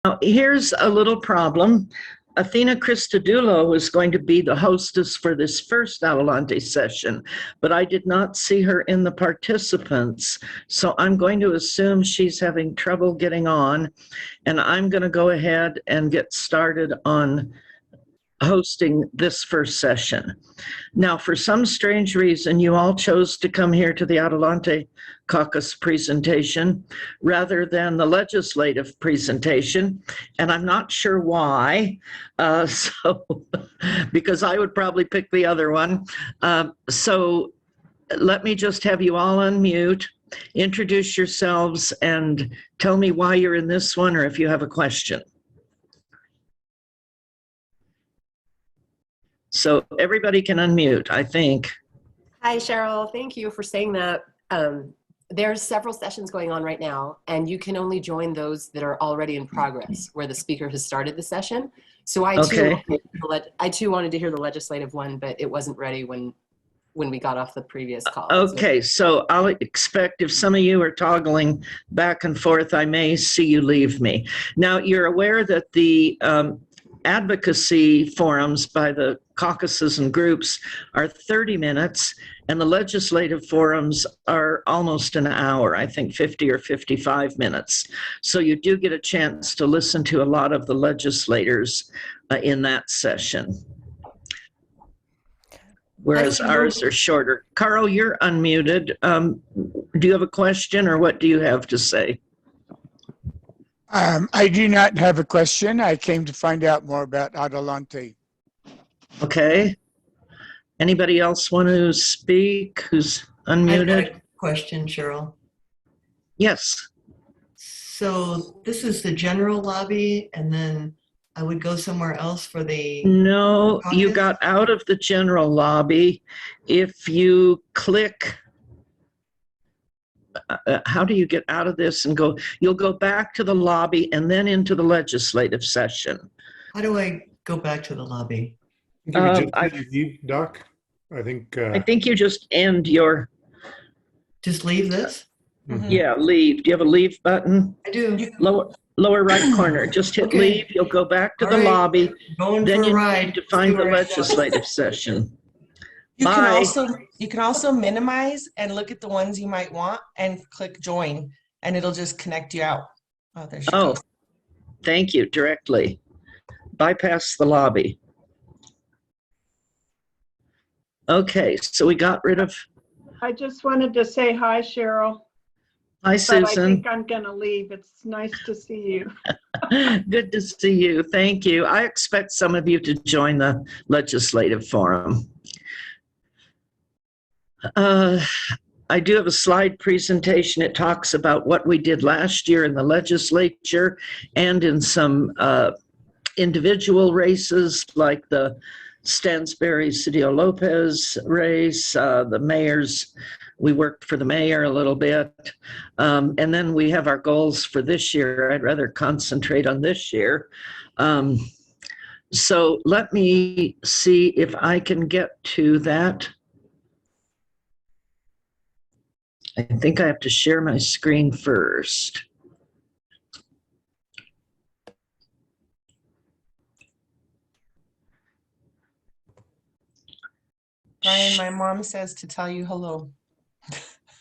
Now, here's a little problem. Athena Christodoulou is going to be the hostess for this first Adelante session, but I did not see her in the participants. So I'm going to assume she's having trouble getting on, and I'm going to go ahead and get started on hosting this first session. Now, for some strange reason, you all chose to come here to the Adelante Caucus presentation rather than the legislative presentation, and I'm not sure why. Because I would probably pick the other one. So let me just have you all unmute, introduce yourselves, and tell me why you're in this one or if you have a question. So everybody can unmute, I think. Hi, Cheryl. Thank you for saying that. There's several sessions going on right now, and you can only join those that are already in progress, where the speaker has started the session. So I too wanted to hear the legislative one, but it wasn't ready when we got off the previous call. Okay, so I'll expect if some of you are toggling back and forth, I may see you leave me. Now, you're aware that the advocacy forums by the caucuses and groups are 30 minutes, and the legislative forums are almost an hour, I think 50 or 55 minutes. So you do get a chance to listen to a lot of the legislators in that session, whereas ours are shorter. Carl, you're unmuted. Do you have a question, or what do you have to say? I do not have a question. I came to find out more about Adelante. Okay. Anybody else want to speak who's unmuted? I've got a question, Cheryl. Yes. So this is the general lobby, and then I would go somewhere else for the... No, you got out of the general lobby. If you click... how do you get out of this and go? You'll go back to the lobby and then into the legislative session. How do I go back to the lobby? Doc, I think you just end your... Just leave this? Mm-hmm. Yeah, leave. Do you have a leave button? I do. Lower right corner. Just hit leave. You'll go back to the lobby. Then you need to find the legislative session. You can also minimize and look at the ones you might want and click join, and it'll just connect you out. Oh, there she goes. Thank you. Directly. Bypass the lobby. Okay, so we got rid of... I just wanted to say hi, Cheryl. Hi, Susan. But I think I'm going to leave. It's nice to see you. Good to see you. Thank you. I expect some of you to join the legislative forum. I do have a slide presentation. It talks about what we did last year in the legislature and in some individual races like the Stansbury-Cedillo Lopez race, the mayor's. We worked for the mayor a little bit. And then we have our goals for this year. I'd rather concentrate on this year. So let me see if I can get to that. I think I have to share my screen first. Brian, my mom says to tell you hello.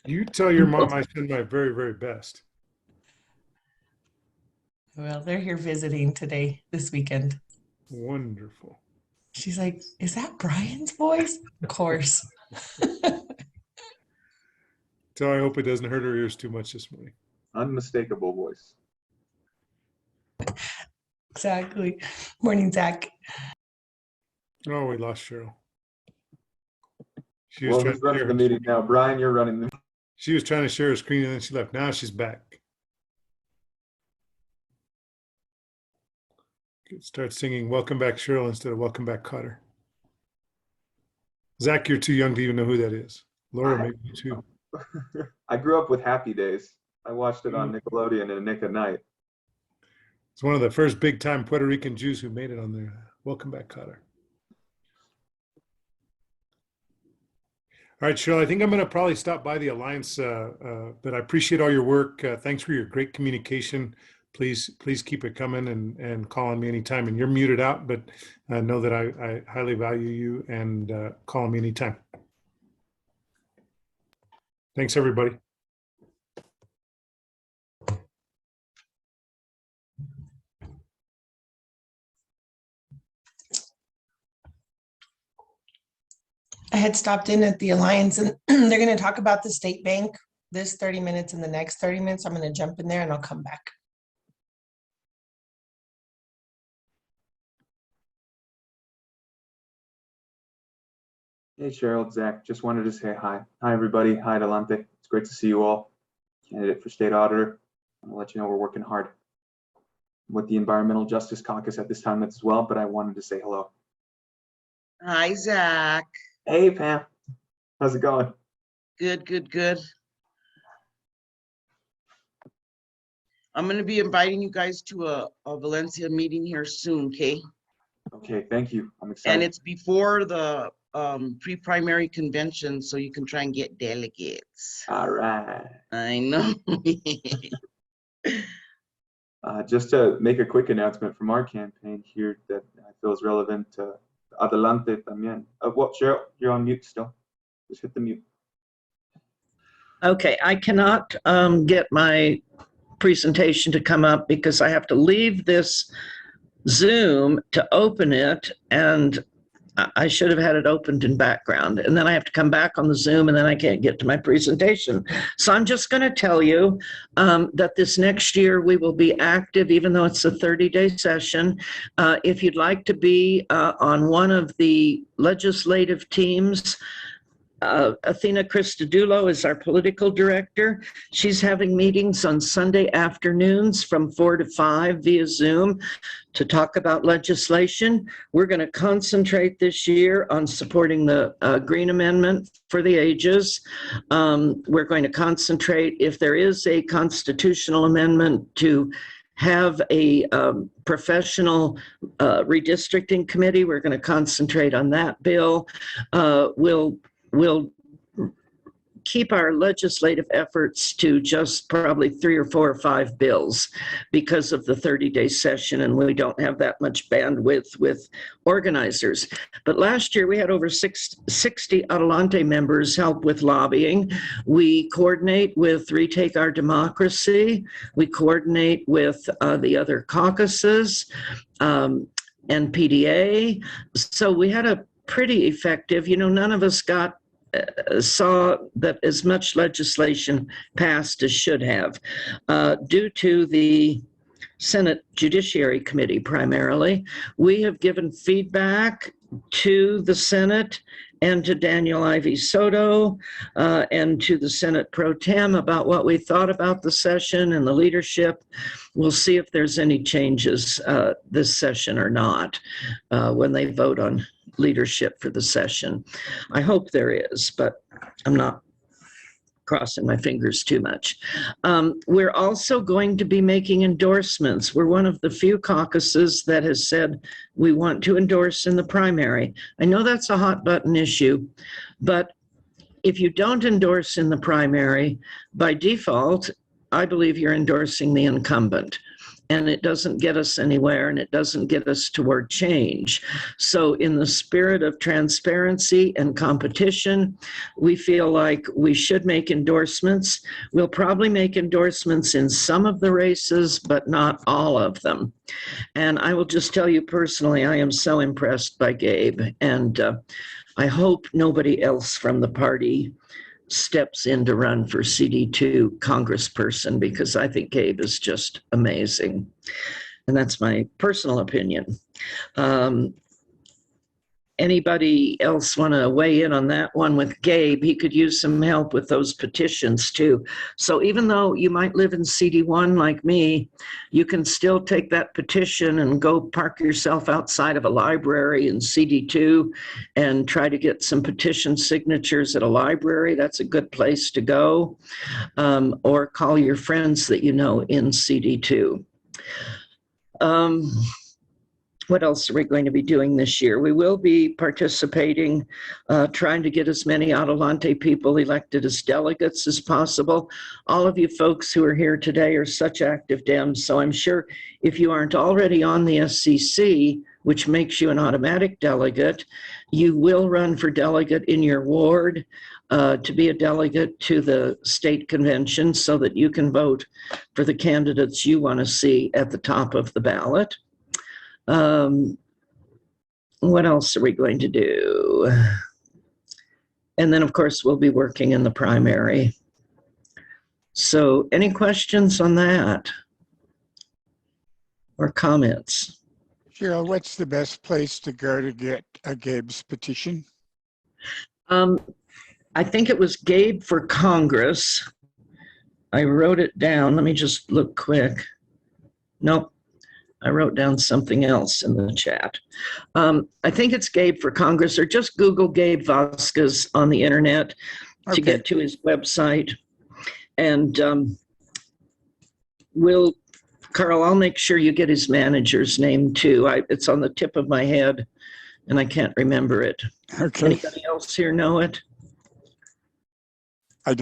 You tell your mom I send my very, very best. Well, they're here visiting today, this weekend. Wonderful. She's like, is that Brian's voice? Of course. So I hope it doesn't hurt her ears too much this morning. Unmistakable voice. Exactly. Morning, Zach. Oh, we lost Cheryl. She was who's running the meeting now? Brian, you're running the meeting. She was trying to share her screen and then she left. Now she's back. Start singing Welcome Back Cheryl instead of Welcome Back Cotter. Zach, you're too young to even know who that is. Laura, maybe you too. I grew up with Happy Days. I watched it on Nickelodeon in a nick of night. It's one of the first big-time Puerto Rican Jews who made it on there. Welcome Back Cotter. All right, Cheryl, I think I'm going to probably stop by the Alliance, but I appreciate all your work. Thanks for your great communication please keep it coming and call on me anytime. And you're muted out, but know that I highly value you, and call on me anytime. Thanks, everybody. I had stopped in at the Alliance and they're going to talk about the state bank this 30 minutes and the next 30 minutes. I'm going to jump in there and I'll come back. Hey, Cheryl, Zach, just wanted to say hi. Hi, everybody. Hi, Adelante. It's great to see you all. Candidate for state auditor. I'll let you know we're working hard with the Environmental Justice Caucus at this time as well, but I wanted to say hello. Hi, Zach. Hey, Pam. How's it going? Good, good, good. I'm going to be inviting you guys to a Valencia meeting here soon, okay? Okay, thank you. I'm excited. And it's before the pre-primary convention, so you can try and get delegates. All right. I know. Just to make a quick announcement from our campaign here that I feel is relevant to Adelante también. What, Cheryl, you're on mute still. Just hit the mute. Okay, I cannot get my presentation to come up because I have to leave this Zoom to open it, and I should have had it opened in background, and then I have to come back on the Zoom, and then I can't get to my presentation. So I'm just going to tell you that this next year we will be active, even though it's a 30-day session. If you'd like to be on one of the legislative teams, Athena Christodoulou is our political director. She's having meetings on Sunday afternoons from 4 to 5 via Zoom to talk about legislation. We're going to concentrate this year on supporting the Green Amendment for the ages. We're going to concentrate, if there is a constitutional amendment, to have a professional redistricting committee. We're going to concentrate on that bill. We'll keep our legislative efforts to just probably 3 or 4 or 5 bills because of the 30-day session, and we don't have that much bandwidth with organizers. But last year we had over 60 Adelante members help with lobbying. We coordinate with Retake Our Democracy. We coordinate with the other caucuses and PDA. So we had a pretty effective, none of us saw that as much legislation passed as should have, due to the Senate Judiciary Committee primarily. We have given feedback to the Senate and to Daniel Ivey Soto and to the Senate Pro Tem about what we thought about the session and the leadership. We'll see if there's any changes this session or not when they vote on leadership for the session. I hope there is, but I'm not crossing my fingers too much. We're also going to be making endorsements. We're one of the few caucuses that has said we want to endorse in the primary. I know that's a hot button issue, but if you don't endorse in the primary, by default, I believe you're endorsing the incumbent. And it doesn't get us anywhere, and it doesn't get us toward change. So in the spirit of transparency and competition, we feel like we should make endorsements. We'll probably make endorsements in some of the races, but not all of them. And I will just tell you personally, I am so impressed by Gabe, and I hope nobody else from the party steps in to run for CD2 congressperson, because I think Gabe is just amazing. And that's my personal opinion. Anybody else want to weigh in on that one with Gabe? He could use some help with those petitions too. So even though you might live in CD1 like me, you can still take that petition and go park yourself outside of a library in CD2 and try to get some petition signatures at a library. That's a good place to go. Or call your friends that you know in CD2. What else are we going to be doing this year? We will be participating, trying to get as many Adelante people elected as delegates as possible. All of you folks who are here today are such active Dems, so I'm sure if you aren't already on the SCC, which makes you an automatic delegate, you will run for delegate in your ward to be a delegate to the state convention so that you can vote for the candidates you want to see at the top of the ballot. What else are we going to do? And then, of course, we'll be working in the primary. So any questions on that or comments? Cheryl, what's the best place to go to get a Gabe's petition? I think it was Gabe for Congress. I wrote it down. Let me just look quick. Nope. I wrote down something else in the chat. I think it's Gabe for Congress, or just Google Gabe Vasquez on the internet to get to his website. And Carl, I'll make sure you get his manager's name too. It's on the tip of my head and I can't remember it. Okay. Anybody else here know it? I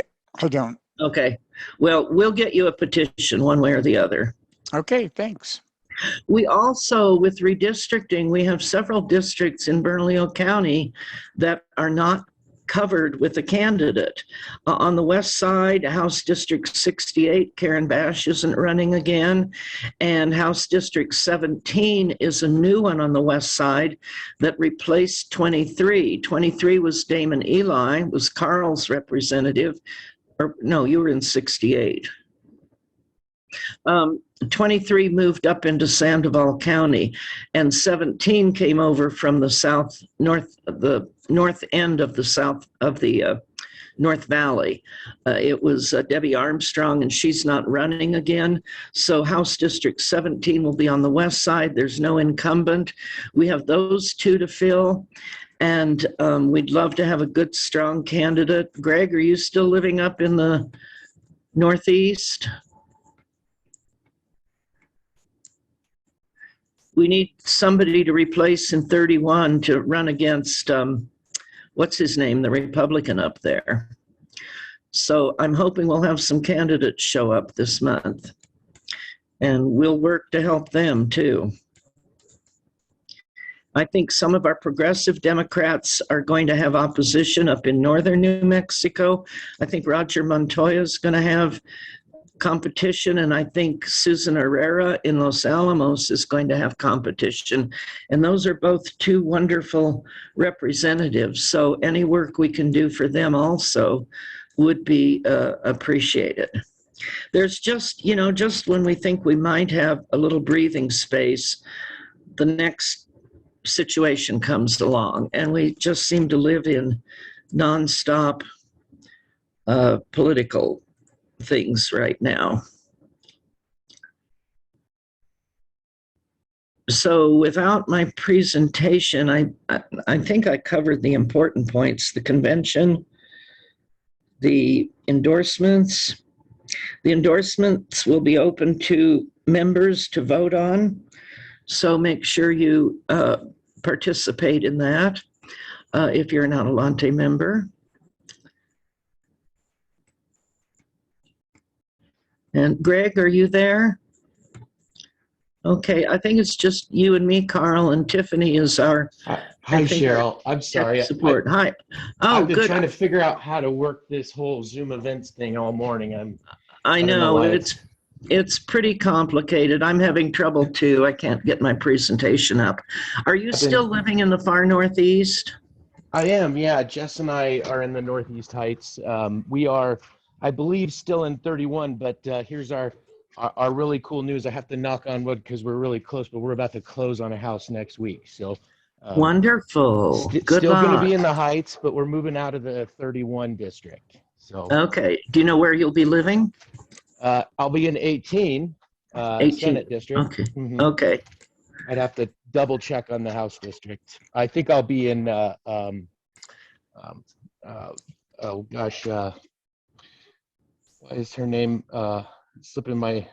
don't. Okay. Well, we'll get you a petition one way or the other. Okay, thanks. We also, with redistricting, we have several districts in Bernalillo County that are not covered with a candidate. On the west side, House District 68, Karen Bash isn't running again, and House District 17 is a new one on the west side that replaced 23. 23 was Damon Eli, was Carl's representative, or no, you were in 68. 23 moved up into Sandoval County, and 17 came over from the north end of the south of the North Valley. It was Debbie Armstrong, and she's not running again. So House District 17 will be on the west side. There's no incumbent. We have those two to fill, and we'd love to have a good, strong candidate. Greg, are you still living up in the Northeast? We need somebody to replace in 31 to run against, what's his name, the Republican up there. So I'm hoping we'll have some candidates show up this month. And we'll work to help them too. I think some of our progressive Democrats are going to have opposition up in northern New Mexico. I think Roger Montoya is going to have competition, and I think Susan Herrera in Los Alamos is going to have competition, and those are both two wonderful representatives, so any work we can do for them also would be appreciated. There's just, just when we think we might have a little breathing space, the next situation comes along, and we just seem to live in nonstop political things right now. So without my presentation, I think I covered the important points: the convention, the endorsements. The endorsements will be open to members to vote on, so make sure you participate in that if you're an Adelante member. And Greg, are you there? Okay, I think it's just you and me, Carl, and Tiffany is our. Hi, Cheryl. I'm sorry. Support. Hi. Oh, I've been good. trying to figure out how to work this whole Zoom events thing all morning. I know it's pretty complicated. I'm having trouble too. I can't get my presentation up. Are you still living in the far Northeast? I am. Yeah, Jess and I are in the Northeast Heights. We are, I believe, still in 31, but here's our really cool news. I have to knock on wood because we're really close, but we're about to close on a house next week. So wonderful. Good still luck. going to be in the Heights, but we're moving out of the 31 district. So okay. Do you know where you'll be living? I'll be in 18, 18. Senate district. Okay. Mm-hmm. Okay. I'd have to double check on the House district. I think I'll be in oh gosh, what is her name? Slipping my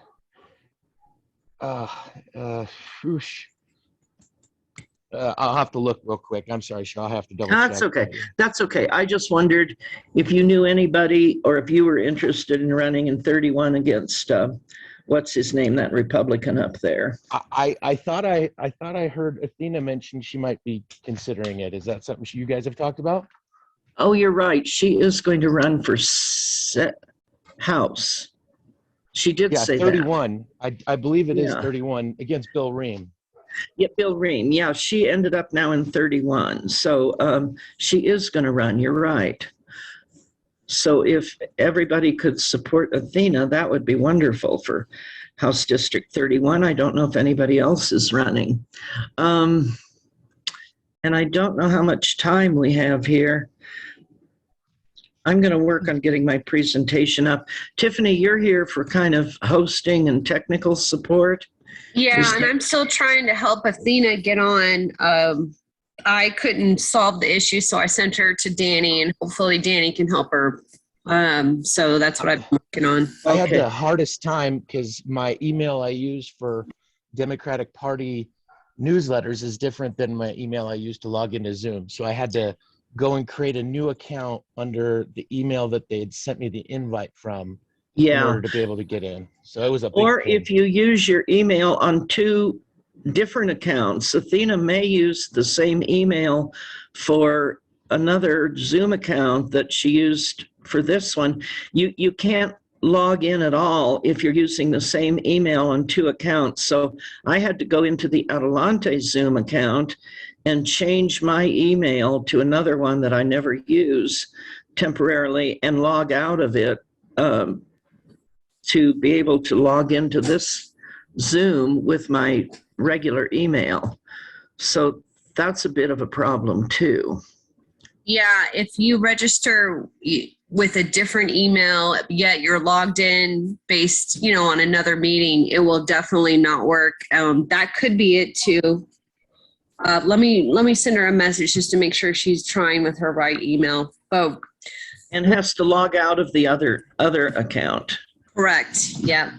whoosh. I'll have to look real quick. I'm sorry, Cheryl. I'll have to double check. That's okay. That's okay. I just wondered if you knew anybody or if you were interested in running in 31 against, what's his name, that Republican up there. I thought I heard Athena mention she might be considering it. Is that something you guys have talked about? Oh, you're right. She is going to run for House. She did say 31. I believe it is Yeah. 31 against Bill Ream. Yeah, Bill Ream. Yeah, she ended up now in 31. So she is going to run. You're right. So if everybody could support Athena, that would be wonderful for House District 31. I don't know if anybody else is running. And I don't know how much time we have here. I'm going to work on getting my presentation up. Tiffany, you're here for kind of hosting and technical support. Yeah, and I'm still trying to help Athena get on. I couldn't solve the issue, so I sent her to Danny, and hopefully Danny can help her. So that's what I've been working on. I had the hardest time because my email I use for Democratic Party newsletters is different than my email I use to log into Zoom. So I had to go and create a new account under the email that they had sent me the invite from in order to be able to get in. So it was a big Or pain. if you use your email on 2 different accounts, Athena may use the same email for another Zoom account that she used for this one. You can't log in at all if you're using the same email on 2 accounts. So I had to go into the Adelante Zoom account and change my email to another one that I never use temporarily and log out of it to be able to log into this Zoom with my regular email. So that's a bit of a problem too. Yeah, if you register with a different email, yet you're logged in based, on another meeting, it will definitely not work. That could be it too. Let me send her a message just to make sure she's trying with her right email. Oh, and has to log out of the other account. Correct. Yeah.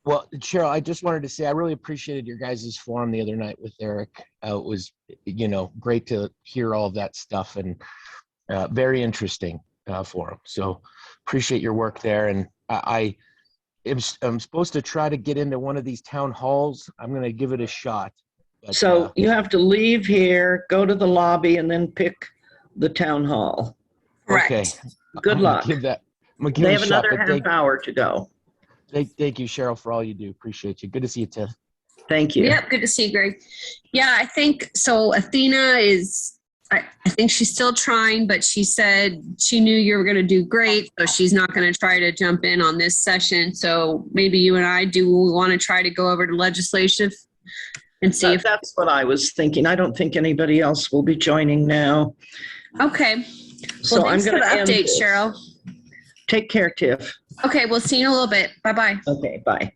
Well, Cheryl, I just wanted to say I really appreciated your guys' forum the other night with Eric. It was, great to hear all of that stuff and very interesting forum. So appreciate your work there. And I'm supposed to try to get into one of these town halls. I'm going to give it a shot. But, so you have to leave here, go to the lobby, and then pick the town hall. Correct. Okay. Good luck. They have another half hour to go. Thank you, Cheryl, for all you do. Appreciate you. Good to see you, Tiff. Thank you. Yep, good to see you, Greg. Yeah, I think so. Athena is, I think she's still trying, but she said she knew you were going to do great, so she's not going to try to jump in on this session. So maybe you and I want to try to go over to legislative and see if that's what I was thinking. I don't think anybody else will be joining now. Okay. So well, thanks I'm for going the to update, Cheryl. Take care, Tiff. Okay, we'll see you in a little bit. Bye-bye. Okay, bye.